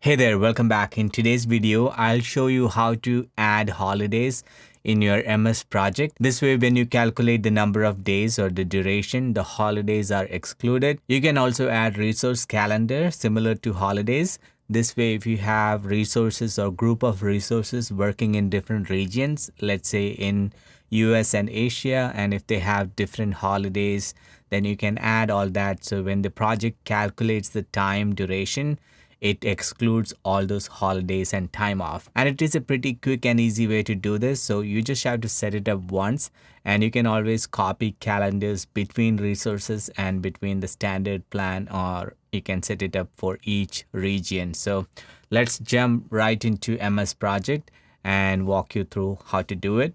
Hey there, welcome back. In today's video, I'll show you how to add holidays in your MS project. This way, when you calculate the number of days or the duration, the holidays are excluded. You can also add resource calendar similar to holidays. This way, if you have resources or group of resources working in different regions, let's say in US and Asia, and if they have different holidays, then you can add all that. So when the project calculates the time duration, it excludes all those holidays and time off. And it is a pretty quick and easy way to do this. So you just have to set it up once, and you can always copy calendars between resources and between the standard plan, or you can set it up for each region. So let's jump right into MS Project and walk you through how to do it.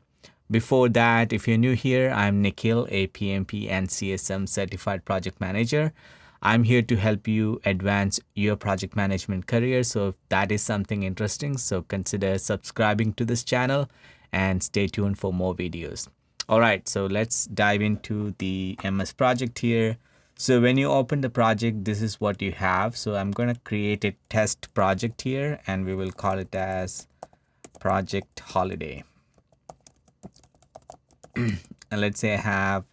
Before that, if you're new here, I'm Nikhil, a PMP and CSM certified project manager. I'm here to help you advance your project management career. So if that is something interesting, so consider subscribing to this channel and stay tuned for more videos. All right, so let's dive into the MS project here. So when you open the project, this is what you have. So I'm going to create a test project here, and we will call it as Project Holiday. And let's say I have,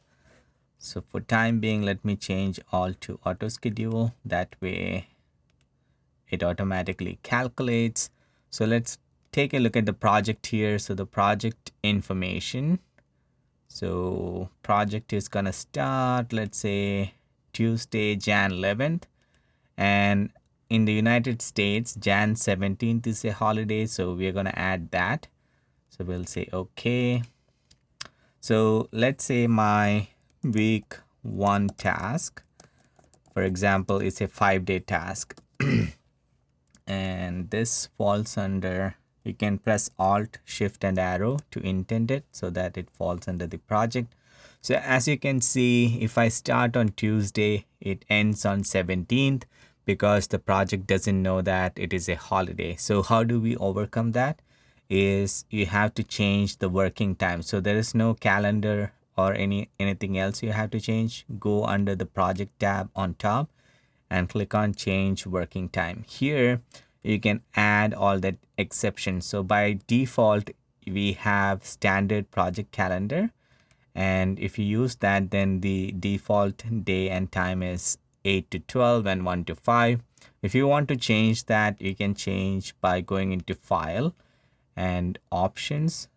so for time being, let me change all to auto schedule. That way it automatically calculates. So let's take a look at the project here. So the project information. So project is gonna start, let's say Tuesday, Jan 11th. And in the United States, Jan 17th is a holiday. So we're gonna add that. So we'll say, okay. So let's say my week 1 task, for example, is a 5-day task. And this falls under, you can press Alt, Shift and arrow to indent it so that it falls under the project. So as you can see, if I start on Tuesday, it ends on 17th because the project doesn't know that it is a holiday. So how do we overcome that? Is you have to change the working time. So there is no calendar or anything else you have to change. Go under the project tab on top and click on change working time. Here you can add all that exceptions. So by default, we have standard project calendar, and if you use that, then the default day and time is 8 to 12 and 1 to 5. If you want to change that, you can change by going into file and options.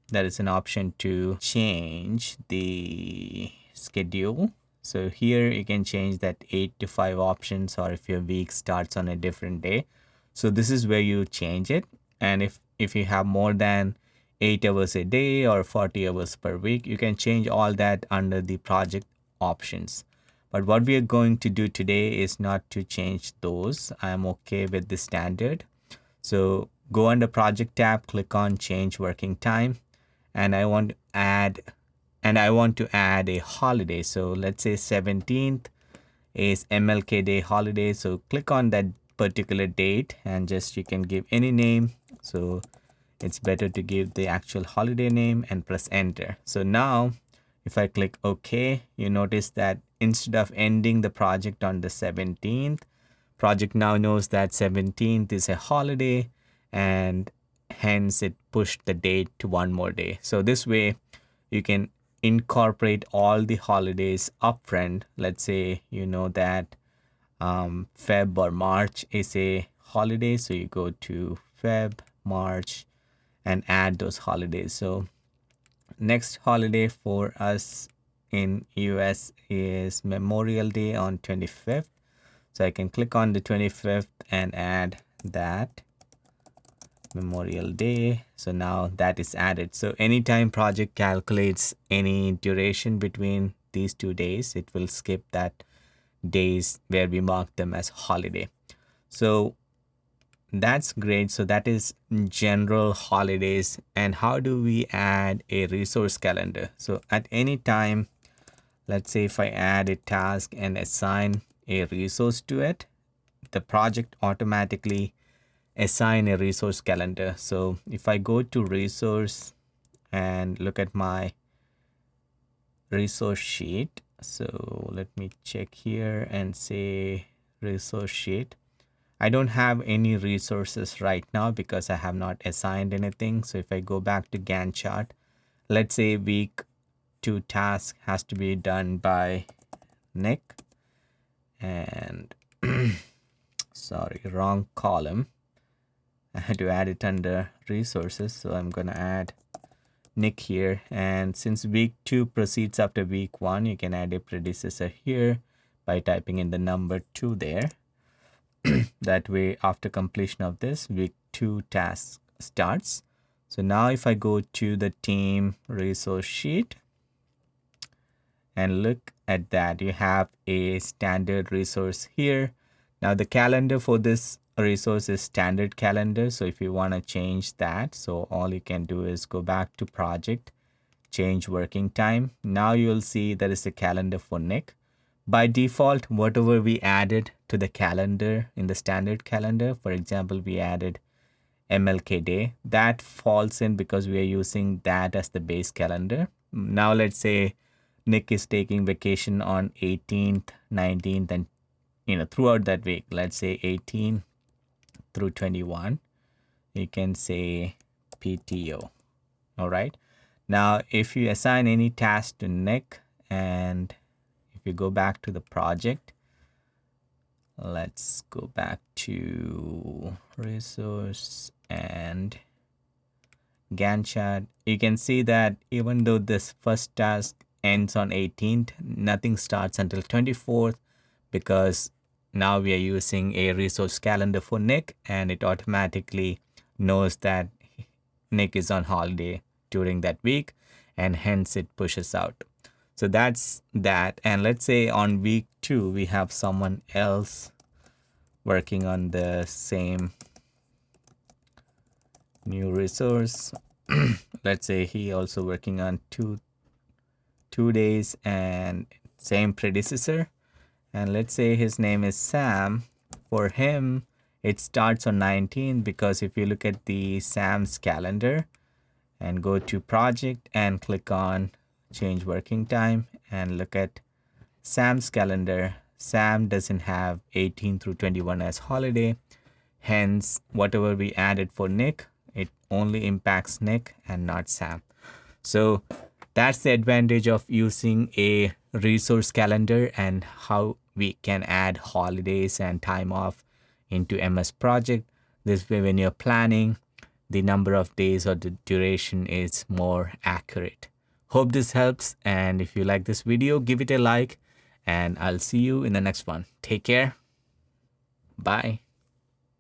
There is an option to change the schedule. So here you can change that 8 to 5 options, or if your week starts on a different day. So this is where you change it. And if you have more than 8 hours a day or 40 hours per week, you can change all that under the project options. But what we are going to do today is not to change those. I'm okay with the standard. So go under project tab, click on change working time, and I want to add a holiday. So let's say 17th is MLK Day holiday. So click on that particular date and just you can give any name. So it's better to give the actual holiday name and press enter. So now if I click OK, you notice that instead of ending the project on the 17th, project now knows that 17th is a holiday, and hence it pushed the date to one more day. So this way you can incorporate all the holidays upfront. Let's say you know that Feb or March is a holiday, so you go to Feb, March and add those holidays. So next holiday for us in US is Memorial Day on 25th. So I can click on the 25th and add that Memorial Day. So now that is added. So anytime project calculates any duration between these 2 days, it will skip that days where we mark them as holiday. So that's great. So that is general holidays. And how do we add a resource calendar? So at any time, let's say if I add a task and assign a resource to it, the project automatically assign a resource calendar. So if I go to resource and look at my resource sheet, so let me check here and say resource sheet. I don't have any resources right now because I have not assigned anything. So if I go back to Gantt chart, let's say week 2 task has to be done by Nick, and sorry, wrong column. I had to add it under resources. So I'm going to add Nick here. And since week 2 proceeds after week 1, you can add a predecessor here by typing in the number 2 there. That way, after completion of this, week 2 task starts. So now if I go to the team resource sheet and look at that, you have a standard resource here. Now the calendar for this resource is standard calendar. So if you want to change that, so all you can do is go back to project, change working time. Now you'll see there is a calendar for Nick. By default, whatever we added to the calendar in the standard calendar, for example, we added MLK day, that falls in because we are using that as the base calendar. Now let's say Nick is taking vacation on 18th, 19th, and throughout that week, let's say 18 through 21, you can say PTO. All right. Now, if you assign any task to Nick, and if you go back to the project, let's go back to resource and Gantt chart. You can see that even though this first task ends on 18th, nothing starts until 24th because now we are using a resource calendar for Nick, and it automatically knows that Nick is on holiday during that week, and hence it pushes out. So that's that. And let's say on week 2, we have someone else working on the same new resource. Let's say he also working on two days and same predecessor. And let's say his name is Sam. For him, it starts on 19 because if you look at the Sam's calendar and go to project and click on change working time and look at Sam's calendar, Sam doesn't have 18 through 21 as holiday. Hence, whatever we added for Nick, it only impacts Nick and not Sam. So that's the advantage of using a resource calendar and how we can add holidays and time off into MS Project. This way, when you're planning, the number of days or the duration is more accurate. Hope this helps. And if you like this video, give it a like, and I'll see you in the next one. Take care. Bye.